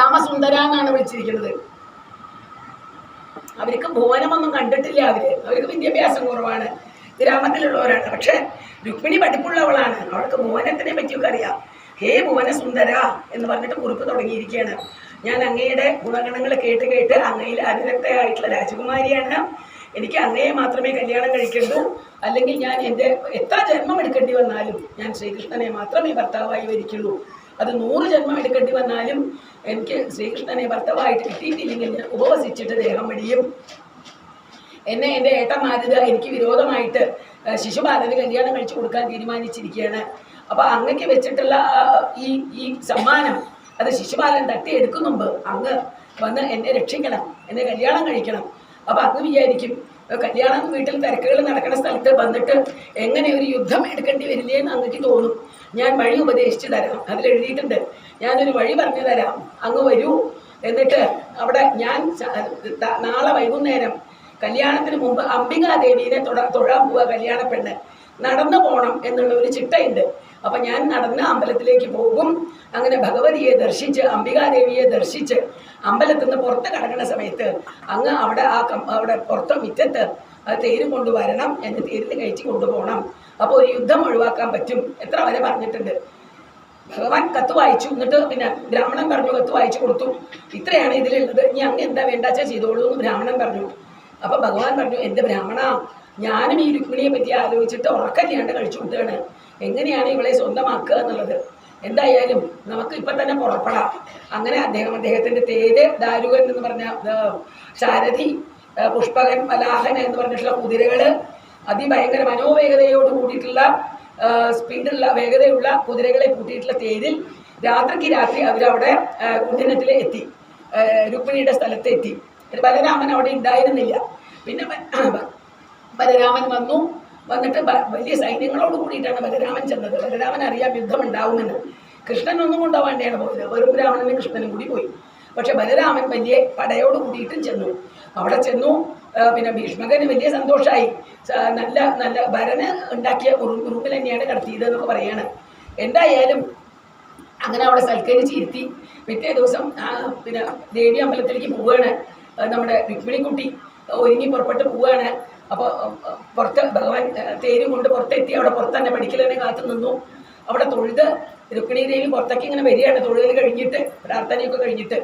ശ്യാമസുന്ദര എന്നാണ് വിളിച്ചിരിക്കുന്നത്. അവർക്ക് ഭുവനമൊന്നും കണ്ടിട്ടില്ല. അവർക്ക് വിദ്യാഭ്യാസം കുറവാണ്, ഗ്രാമത്തിലുള്ളവരാണ്. പക്ഷെ രുക്മിണി പഠിപ്പുള്ളവളാണ്, അവൾക്ക് ഭുവനത്തിനെ പറ്റിയൊക്കെ അറിയാം. ഹേ ഭുവനസുന്ദര എന്ന് പറഞ്ഞിട്ട് കുറിപ്പ് തുടങ്ങിയിരിക്കുകയാണ്. ഞാൻ അങ്ങയുടെ ഗുണഗണങ്ങൾ കേട്ട് കേട്ട് അങ്ങയിൽ അനുരക്തയായിട്ടുള്ള രാജകുമാരിയാണ്. എനിക്ക് അങ്ങയെ മാത്രമേ കല്യാണം കഴിക്കണ്ടൂ, അല്ലെങ്കിൽ ഞാൻ എൻ്റെ എത്ര ജന്മം എടുക്കേണ്ടി വന്നാലും ഞാൻ ശ്രീകൃഷ്ണനെ മാത്രമേ ഭർത്താവായി വരിക്കുള്ളൂ. അത് 100 ജന്മം എടുക്കേണ്ടി വന്നാലും എനിക്ക് ശ്രീകൃഷ്ണനെ ഭർത്താവായിട്ട് കിട്ടിയിട്ടില്ലെങ്കിൽ ഞാൻ ഉപവസിച്ചിട്ട് ദേഹം വെടിയും. എന്നെ എൻ്റെ ഏട്ടന്മാരിത് എനിക്ക് വിരോധമായിട്ട് ശിശുപാലന് കല്യാണം കഴിച്ചു കൊടുക്കാൻ തീരുമാനിച്ചിരിക്കുകയാണ്. അപ്പോൾ അങ്ങക്ക് വെച്ചിട്ടുള്ള ഈ സമ്മാനം അത് ശിശുപാലൻ തട്ടിയെടുക്കും മുമ്പ് അങ്ങ് വന്ന് എന്നെ രക്ഷിക്കണം, എന്നെ കല്യാണം കഴിക്കണം. അപ്പോൾ അങ്ങ് വിചാരിക്കും കല്യാണം വീട്ടിൽ തിരക്കുകൾ നടക്കുന്ന സ്ഥലത്ത് വന്നിട്ട് എങ്ങനെ ഒരു യുദ്ധം എടുക്കേണ്ടി വരില്ലേ എന്ന് അങ്ങക്ക് തോന്നും. ഞാൻ വഴി ഉപദേശിച്ചു തരാം, അതിലെഴുതിയിട്ടുണ്ട്. ഞാനൊരു വഴി പറഞ്ഞു തരാം, അങ്ങ് വരൂ. എന്നിട്ട് അവിടെ ഞാൻ നാളെ വൈകുന്നേരം കല്യാണത്തിന് മുമ്പ് അംബികാദേവീനെ തൊഴാൻ പോവുക. കല്യാണ പെണ്ണ് നടന്നു പോകണം എന്നുള്ള ഒരു ചിട്ടയുണ്ട്. അപ്പം ഞാൻ നടന്ന് അമ്പലത്തിലേക്ക് പോകും. അങ്ങനെ ഭഗവതിയെ ദർശിച്ച് അംബികാദേവിയെ ദർശിച്ച് അമ്പലത്തിൽ നിന്ന് പുറത്ത് കിടക്കുന്ന സമയത്ത് അങ്ങ് അവിടെ പുറത്ത് മുറ്റത്ത് അത് തേര് കൊണ്ടുവരണം, എന്നെ തേരിൽ കഴിച്ച് കൊണ്ടുപോകണം. അപ്പോൾ ഒരു യുദ്ധം ഒഴിവാക്കാൻ പറ്റും. എത്ര വരെ പറഞ്ഞിട്ടുണ്ട്. ഭഗവാൻ കത്ത് വായിച്ചു. എന്നിട്ട് പിന്നെ ബ്രാഹ്മണൻ പറഞ്ഞു, കത്ത് വായിച്ചു കൊടുത്തു. ഇത്രയാണ് ഇതിലുള്ളത്, ഇനി അങ്ങ് എന്താ വേണ്ടാച്ചാൽ ചെയ്തോളൂ എന്ന് ബ്രാഹ്മണൻ പറഞ്ഞു. അപ്പം ഭഗവാൻ പറഞ്ഞു, എൻ്റെ ബ്രാഹ്മണ, ഞാനും ഈ രുക്മിണിയെ പറ്റി ആലോചിച്ചിട്ട് ഉറക്കല്ലാണ്ട് കഴിച്ചു കൊടുക്കുകയാണ്. എങ്ങനെയാണ് ഇവളെ സ്വന്തമാക്കുക എന്നുള്ളത്. എന്തായാലും നമുക്ക് ഇപ്പം തന്നെ പുറപ്പെടാം. അങ്ങനെ അദ്ദേഹത്തിൻ്റെ തേര് ദാരുകൻ എന്ന് പറഞ്ഞ സാരഥി, പുഷ്പകൻ, വലാഹൻ എന്ന് പറഞ്ഞിട്ടുള്ള കുതിരകൾ, അതിഭയങ്കര മനോവേഗതയോട് കൂടിയിട്ടുള്ള സ്പീഡുള്ള വേഗതയുള്ള കുതിരകളെ കൂട്ടിയിട്ടുള്ള തേരിൽ രാത്രിക്ക് രാത്രി അവരവിടെ കുന്തിനത്തിൽ എത്തി, രുക്മിണിയുടെ സ്ഥലത്ത് എത്തി. ബലരാമൻ അവിടെ ഉണ്ടായിരുന്നില്ല. പിന്നെ ബലരാമൻ വന്നിട്ട് വലിയ സൈന്യങ്ങളോട് കൂടിയിട്ടാണ് ബലരാമൻ ചെന്നത്. ബലരാമൻ അറിയാം യുദ്ധം ഉണ്ടാവുമെന്ന്. കൃഷ്ണനൊന്നും കൊണ്ടുപോകാണ്ടാണ് പോയത്, വെറും ബ്രാഹ്മണനും കൃഷ്ണനും കൂടി പോയി. പക്ഷെ ബലരാമൻ വലിയ പടയോട് കൂടിയിട്ടും ചെന്നു. അവിടെ ചെന്നു. പിന്നെ ഭീഷ്മകന് വലിയ സന്തോഷമായി. നല്ല നല്ല ഭരന് ഉണ്ടാക്കിയ ഉറുമ്പിൽ തന്നെയാണ് കടത്തിയത് എന്നൊക്കെ പറയാണ്. എന്തായാലും അങ്ങനെ അവിടെ സൽക്കരിച്ചിരുത്തി. പിറ്റേ ദിവസം പിന്നെ ദേവി അമ്പലത്തിലേക്ക് പോവുകയാണ്. നമ്മുടെ രുക്മിണിക്കുട്ടി ഒരുങ്ങി പുറപ്പെട്ട് പോവുകയാണ്. അപ്പോൾ പുറത്ത് ഭഗവാൻ തേരും കൊണ്ട് പുറത്തെത്തി. അവിടെ പുറത്ത് തന്നെ പഠിക്കൽ തന്നെ കാത്തു നിന്നു. അവിടെ തൊഴുത് രുക്മിണി ദേവി പുറത്തേക്ക് ഇങ്ങനെ വരികയാണ്, തൊഴുകൽ കഴിഞ്ഞിട്ട്, പ്രാർത്ഥനയൊക്കെ കഴിഞ്ഞിട്ട്.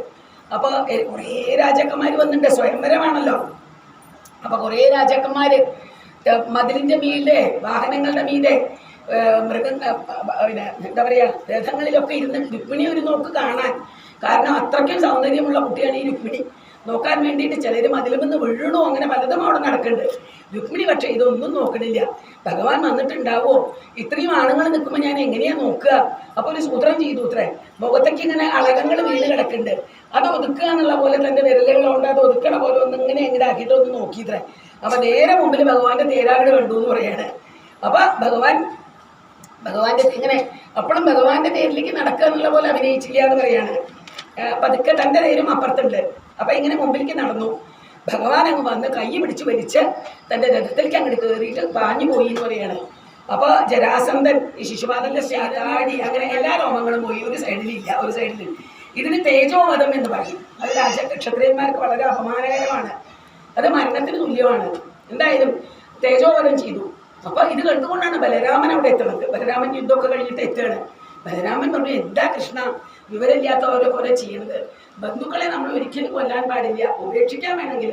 അപ്പോൾ കുറേ രാജാക്കന്മാർ വന്നിട്ടുണ്ട്, സ്വയംവരമാണല്ലോ. അപ്പോൾ കുറേ രാജാക്കന്മാർ മതിലിൻ്റെ മീതെ, വാഹനങ്ങളുടെ മീതെ, പിന്നെ എന്താ പറയുക, രഥങ്ങളിലൊക്കെ ഇരുന്ന് രുക്മിണി ഒരു നോക്ക് കാണാൻ. കാരണം അത്രയ്ക്കും സൗന്ദര്യമുള്ള കുട്ടിയാണ് ഈ രുക്മിണി. നോക്കാൻ വേണ്ടിയിട്ട് ചിലർ മതിലും നിന്ന് വീഴണോ, അങ്ങനെ പലതും അവിടെ നടക്കുന്നുണ്ട്. രുക്മിണി പക്ഷേ ഇതൊന്നും നോക്കണില്ല. ഭഗവാൻ വന്നിട്ടുണ്ടാവോ, ഇത്രയും ആണുങ്ങൾ നിൽക്കുമ്പോൾ ഞാൻ എങ്ങനെയാണ് നോക്കുക? അപ്പോൾ ഒരു സൂത്രം ചെയ്തു അത്രേ. മുഖത്തേക്ക് ഇങ്ങനെ അളകങ്ങൾ വീണ് കിടക്കുന്നുണ്ട്. അത് ഒതുക്കുക എന്നുള്ള പോലെ തൻ്റെ വിരലുകളുണ്ട്, അത് ഒതുക്കണ പോലെ ഒന്ന് ഇങ്ങനെ എങ്ങനെ ആക്കിയിട്ട് ഒന്ന് നോക്കിയിത്രേ. അപ്പോൾ നേരെ മുമ്പിൽ ഭഗവാന്റെ തേരാട് കണ്ടു എന്ന് പറയാണ്. അപ്പോൾ ഭഗവാന്റെ ഇങ്ങനെ അപ്പോഴും ഭഗവാന്റെ തേരിലേക്ക് നടക്കുക എന്നുള്ള പോലെ അഭിനയിച്ചില്ല എന്ന് പറയാണ്. പതുക്കെ തൻ്റെ തേരും അപ്പുറത്തുണ്ട്. അപ്പം ഇങ്ങനെ മുമ്പിലേക്ക് നടന്നു. ഭഗവാൻ അങ്ങ് വന്ന് കൈ പിടിച്ച് വലിച്ച് തൻ്റെ രഥത്തിലേക്ക് അങ്ങോട്ട് കയറിയിട്ട് പാഞ്ഞു പോയി എന്ന് പറയാണ്. അപ്പോൾ ജരാസന്ധൻ ഈ ശിശുപാലൻ്റെ ചാടി അങ്ങനെ എല്ലാ രോമങ്ങളും പോയി. ഒരു സൈഡിലില്ല, ഒരു സൈഡിൽ. ഇതിന് തേജോവധം എന്ന് പറയും. അത് ക്ഷത്രിയന്മാർക്ക് വളരെ അപമാനകരമാണ്, അത് മരണത്തിന് തുല്യമാണ്. എന്തായാലും തേജോവധം ചെയ്തു. അപ്പോൾ ഇത് കണ്ടുകൊണ്ടാണ് ബലരാമൻ അവിടെ എത്തുന്നത്. ബലരാമൻ യുദ്ധമൊക്കെ കഴിഞ്ഞിട്ട് എത്തുകയാണ്. ബലരാമൻ പറഞ്ഞു, എന്താ കൃഷ്ണ വിവരമില്ലാത്തവരെ പോലെ ചെയ്യുന്നത്? ബന്ധുക്കളെ നമ്മൾ ഒരിക്കലും കൊല്ലാൻ പാടില്ല, ഉപേക്ഷിക്കാൻ വേണമെങ്കിൽ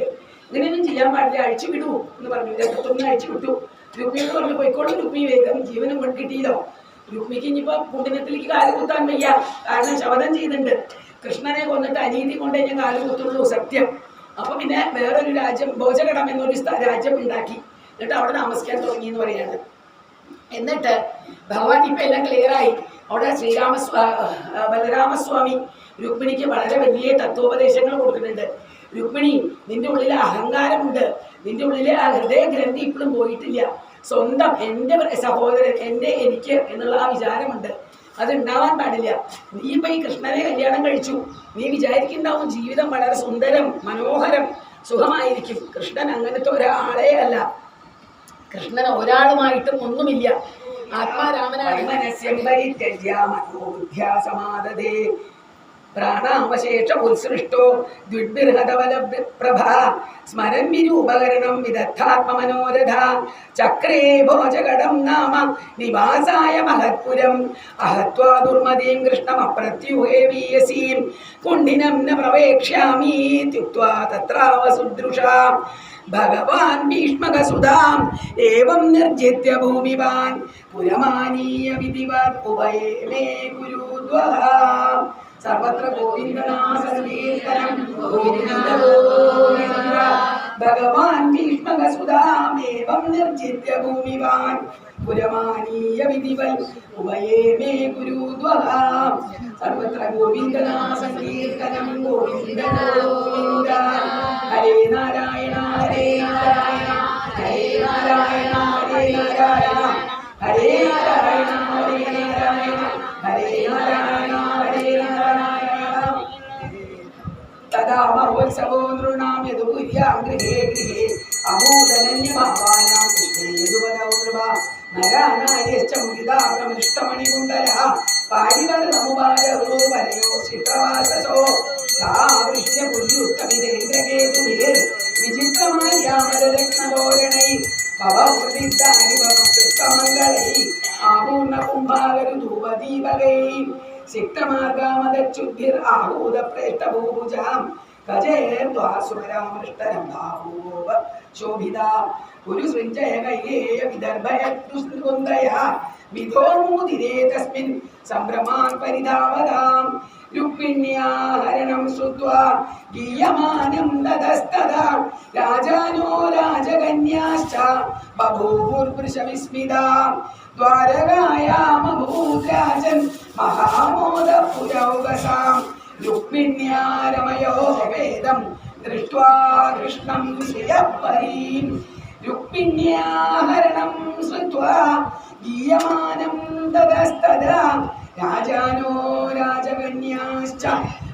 ഇങ്ങനെയൊന്നും ചെയ്യാൻ പാടില്ല, അഴിച്ചു വിടൂ എന്ന് പറഞ്ഞു. രഥത്തൊന്ന് അഴിച്ചു വിട്ടു. രുക്മിയോട് പറഞ്ഞു, പോയിക്കോളും രുക്മി, വേഗം ജീവനും കിട്ടിയില്ലോ. രുക്മിക്ക് ഇനിയിപ്പോൾ കുണ്ടിനത്തിലേക്ക് കാല് കുത്താൻ വയ്യ, കാരണം ശപഥം ചെയ്തിട്ടുണ്ട്. കൃഷ്ണനെ കൊന്നിട്ട് അനീതി കൊണ്ടേ ഞാൻ കാല് കുത്തുള്ളൂ, സത്യം. അപ്പോൾ പിന്നെ വേറൊരു രാജ്യം, ഭോജകടം എന്നൊരു രാജ്യം ഉണ്ടാക്കി. എന്നിട്ട് അവിടെ താമസിക്കാൻ തുടങ്ങി എന്ന് പറയാണ്. എന്നിട്ട് ഭഗവാൻ ഇപ്പം എല്ലാം ക്ലിയറായി. അവിടെ ബലരാമസ്വാമി രുക്മിണിക്ക് വളരെ വലിയ തത്വോപദേശങ്ങൾ കൊടുക്കുന്നുണ്ട്. രുക്മിണി, നിന്റെ ഉള്ളിൽ അഹങ്കാരമുണ്ട്, നിന്റെ ഉള്ളിൽ ആ ഹൃദയഗ്രന്ഥി ഇപ്പോഴും പോയിട്ടില്ല. സ്വന്തം എൻ്റെ സഹോദരൻ, എനിക്ക് എന്നുള്ള ആ വിചാരമുണ്ട്, അത് ഉണ്ടാവാൻ പാടില്ല. നീ ഇപ്പം ഈ കൃഷ്ണനെ കല്യാണം കഴിച്ചു, നീ വിചാരിക്കുന്നുണ്ടാവും ജീവിതം വളരെ സുന്ദരം, മനോഹരം, സുഖമായിരിക്കും. കൃഷ്ണൻ അങ്ങനത്തെ ഒരാളേ അല്ല. കൃഷ്ണൻ ഒരാളുമായിട്ടും ഒന്നുമില്ല. ആത്മാരാമനാണ്. പ്രാണാവശേഷ ഉത്സൃഷ്ടോ ദ്വിർഹതവലപ്രഭ സ്മരൻ വിരൂപകരണം വിദഗ്ധാത്മമനോരഥ ചക്രേ ഭോജകടം നാമ നിവാസായ മഹത്പുരം അഹത്വാ ദുർമതീം കൃഷ്ണമപ്രത്യുഹേ വീയസീം കുണ്ഡിനം ന പ്രവേക്ഷ്യാമീത്യുക്ത്വാ തത്രാവസുദൃശ ഭഗവാൻ ഭീഷ്മകസുതാം ഏവം നിർജിത്യ ഭൂമിവാൻ പുരമാനീയ വിധിവത് ഉഭയേ മേ ഗുരുദ്വഹ സർവത്ര ഗോവിന്ദനാമസങ്കീർത്തനം ഗോവിന്ദ ഗോവിന്ദ ഭഗവാൻ ഭീഷ്മകസുതാം ഏവം നിർജിത്യ ഭൂമിവാൻ പുരമാനീയ വിധിവൽ ഉഭയേ മേ ഗുരുദ്വഹ സർവത്ര ഗോവിന്ദനാമസങ്കീർത്തനം ഗോവിന്ദ ഗോവിന്ദ ഹരേ നാരായണ ഹരേ നാരായണ ഹരേ നാരായണ ഹരേ നാരായണ ഹരേ നാരായണ ഹരേ നാരായണ ഹരേ നാരായണ ഹരേ നാരായണ തദാ മഹോത്സവോ നൃണാം യദുപുര്യാം ഗൃഹേ ഗൃഹേ അമോദനന്യഭാവാനാം കൃഷ്ണേ യദുപദൗ കൃപ നരാനാര്യശ്ച മുദിതാമൃഷ്ടമണികുണ്ടല പാരിവരസമുപാരോ ചിത്രവാസസോ സാ വൃഷ്യപുര്യുത്തമിതേന്ദ്രകേതുഭിർ വിചിത്രമാര്യാമരരത്നതോരണൈ ഭവവൃതിദാരിഭവകൃത്തമംഗളൈ ആപൂർണകുംഭാകരുധൂപദീപകൈ സിക്തമാർഗാമദച്യുദ്ധിർ ആഹൂതപ്രേഷ്ടഭൂഭുജാം ഗജേർദ്വാസുരരാമൃഷ്ടരംഭാഭൂവ ശോഭിത പുരുസൃഞ്ജയകൈകേയ വിദർഭയത്തുസ്കുന്ദയ വിധോമുദിരേ തസ്മിൻ സംഭ്രമാൻ പരിധാവതാം രുക്മിണ്യാഹരണം ശ്രുത്വാ ഗീയമാനം തതസ്തദാ രാജാനോ രാജകന്യാശ്ച ബഭൂവുർവൃഷവിസ്മിതാ ദ്വാരകായാമഭൂരാജൻ മഹാമോദപുരൗകസാം രുക്മിണ്യാരമയോ വേദം ദൃഷ്ട്വാ കൃഷ്ണം ശ്രിയപരീം രുക്മിണ്യാഹരണം ശ്രുത്വാ ഗീയമാനം തതസ്തദാ രാജാനോ രാജകന്യാശ്ച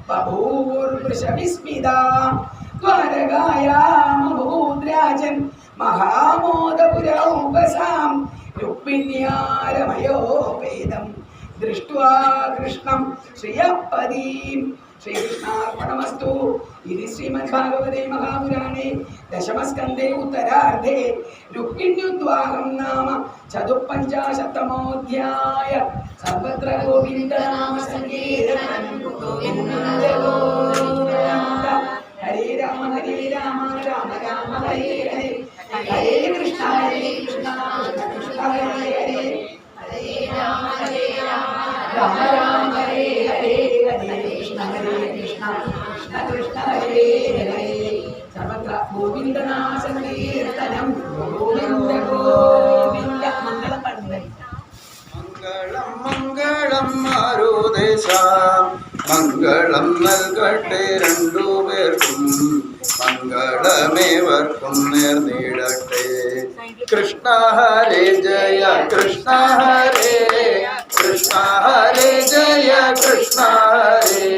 ബഭൂവുർവൃഷവിസ്മിതാ ദ്വാരകായാമഭൂരാജൻ മഹാമോദപുരൗകസാം രുക്മിണ്യാരമയോ വേദം ദൃഷ്ട്വാ കൃഷ്ണം ശ്രിയപദീം ശ്രീകൃഷ്ണാർപ്പണമസ്തു ഇതി ശ്രീമദ്ഭാഗവതേ മഹാപുരാണേ ദശമസ്കന്ധേ ഉത്തരാർദ്ധേ രുക്മിണ്യുദ്വാഹം നാമ ചതുഃപഞ്ചാശത്തമോऽധ്യായ സർവത്ര ഗോവിന്ദനാമസങ്കീർത്തനം ഗോവിന്ദ ഗോവിന്ദ ഹരേ രാമ രാമ രാമ ഹരേ ഹരേ ഹരേ കൃഷ്ണ കൃഷ്ണ കൃഷ്ണ ഹരേ ഹരേ ഹരേ രാമ രാമ രാമ ഹരേ ഹരേ ഹരേ കൃഷ്ണ കൃഷ്ണ കൃഷ്ണ ഹരേ ഹരേ സർവത്ര ഗോവിന്ദനാമസങ്കീർത്തനം ഗോവിന്ദ ഗോവിന്ദ മംഗളം പാടുന്നത് മംഗളം മംഗളം മാരുദേശാം മംഗളം നൽകട്ടെ രണ്ടുപേർക്കും മംഗളമേവർക്കും നേർന്നിടട്ടെ കൃഷ്ണ ഹരേ ജയ കൃഷ്ണ ഹരേ കൃഷ്ണ ഹരേ ജയ കൃഷ്ണ ഹരേ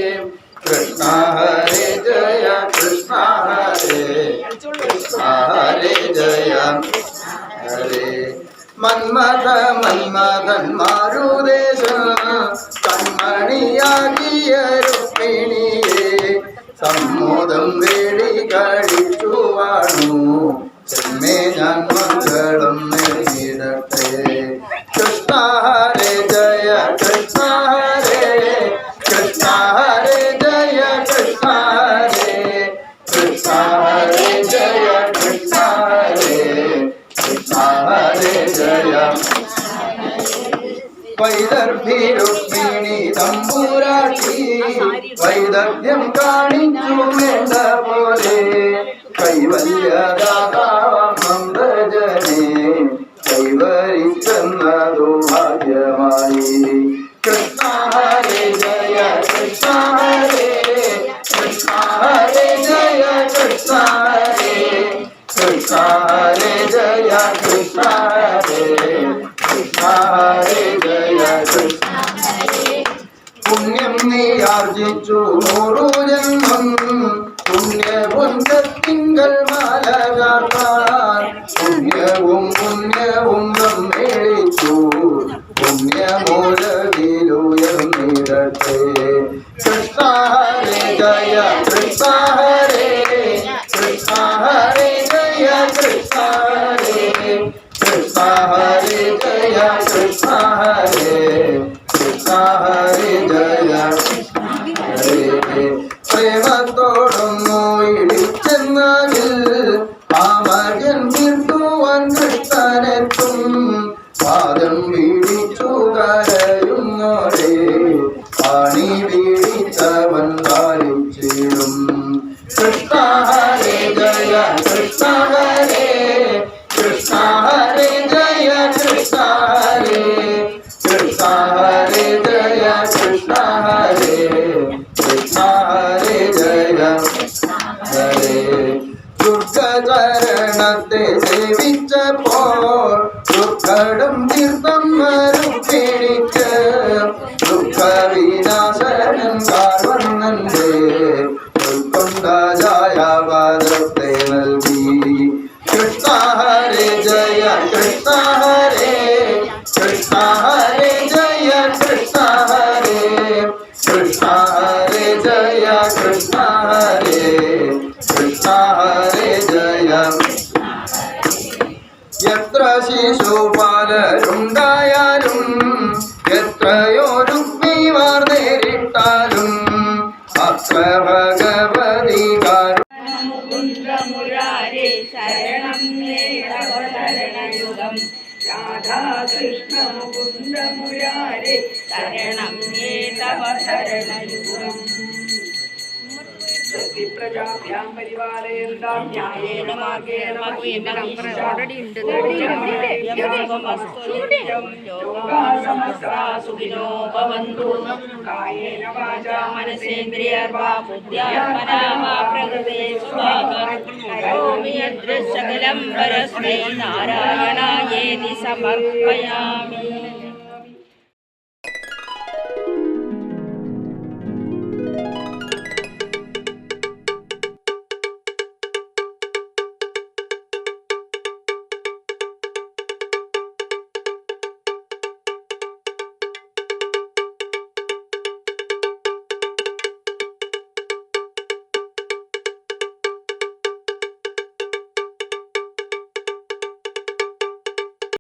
കൃഷ്ണ ഹരേ ജയ കൃഷ്ണ ഹരേ കൃഷ്ണ ഹരേ ജയ ഹരേ മന്മഥ മന്മഥന്മാരുദേശം കൺമണിയാകിയ രുക്മിണിയെ സമ്മോദം വേടി കഴിച്ചു വാണു ചെമ്മേ ഞാൻ മംഗളം നേരിടട്ടെ കൃഷ്ണ ഹരേ ജയ കൃഷ്ണ ഹരേ കൃഷ്ണ ഹരേ ജയ കൃഷ്ണ ഹരേ കൃഷ്ണ ഹരേ ജയ കൃഷ്ണ ഹരേ കൃഷ്ണ ഹരേ ജയ വൈദർഭി രുക്മിണി തമ്പുരാട്ടി വൈദഗ്ധ്യം കാണിച്ചു വേണ്ട പോലെ കൈവല്യദാതാവമൃജനെ കൈവരിച്ചെന്നതു ഭാഗ്യമായി കൃഷ്ണ ഹരേ ജയ കൃഷ്ണ ഹരേ കൃഷ്ണ ഹരേ ജയ കൃഷ്ണ ഹരേ കൃഷ്ണ ഹരേ ജയ കൃഷ്ണ ഹരേ കൃഷ്ണ ഹരേ ജയ കൃഷ്ണ പുണ്യം നീ ആർജിച്ചു 100 ജന്മം പുണ്യപുഞ്ചത്തിങ്കൽ മാല കാട്ടാൻ പുണ്യവും പുണ്യവും മേളിച്ചു പുണ്യമൂലകിലുയർന്നിടട്ടെ വരട്ടെ. കൃഷ്ണ ഹരേ ജയ കൃഷ്ണ ഹരേ, കൃഷ്ണ ഹരേ ജയ കൃഷ്ണ ഹരേ, കൃഷ്ണ ഹരേ ജയ കൃഷ്ണ ഹരേ, കൃഷ്ണ ഹരേ ജയ ഹരേ. പ്രേമത്തോടൊന്നു ഇടിച്ചെന്നാകിൽ ആമകൻ തീർത്തുവാൻ കൃഷ്ണനെത്തും. പാദം വീടിച്ചു കരയുന്നോടെ പാണി വീടിച്ചവൻ പാലിച്ചിടും. കൃഷ്ണ ഹരേ ജയ കൃഷ്ണ ഹരേ, കൃഷ്ണ ഹരേ ജയ കൃഷ്ണ ഹരേ, കൃഷ്ണ ഹരേ ജയ കൃഷ്ണ ഹരേ, കൃഷ്ണ ഹരേ ജയ ഹരേ. ദുർഗചരണത്തെ സേവിച്ചപ്പോൾ ദുർഘടം തീർത്ഥം മരുപ്പിടിക്ക് ദുഃഖവിനാശനം കാർവണ്ണന്റെ ഉൾക്കൊണ്ട ജായാപാദത്തെ നൽകി. കൃഷ്ണ ഹരേ ജയ കൃഷ്ണ ഹരേ, കൃഷ്ണ ഹരേ ജയ കൃഷ്ണ ഹരേ, കൃഷ്ണ ഹരേ ജയ കൃഷ്ണ ഹരേ, കൃഷ്ണ ഹരേ ജയ. എത്ര ശിശുപാലരുണ്ടായാലും എത്രയോ രുക്മിമാർ നേരിട്ടാലും അത്ര ഭഗവതി മുകുന്ദമുരാരേ ശരണം മേ തവ ശരണയുഗം രാധാകൃഷ്ണ മുകുന്ദമുരാരേ ശരണം മേ തവ ശരണയുഗം പ്രജാഭ്യാം പരിപാലയന്താം ന്യായേന മാർഗേണ ഓൾറെഡി ഉണ്ട് സുഖിനോ ഭവന്തു കായേന വാചാ മനസേന്ദ്രിയർവാ ബുദ്ധ്യാത്മനാ വാ പ്രകൃതേ സ്വഭാവം യദ്ദൃശകലം പരസ്മൈ നാരായണായേതി സമർപ്പയാമി.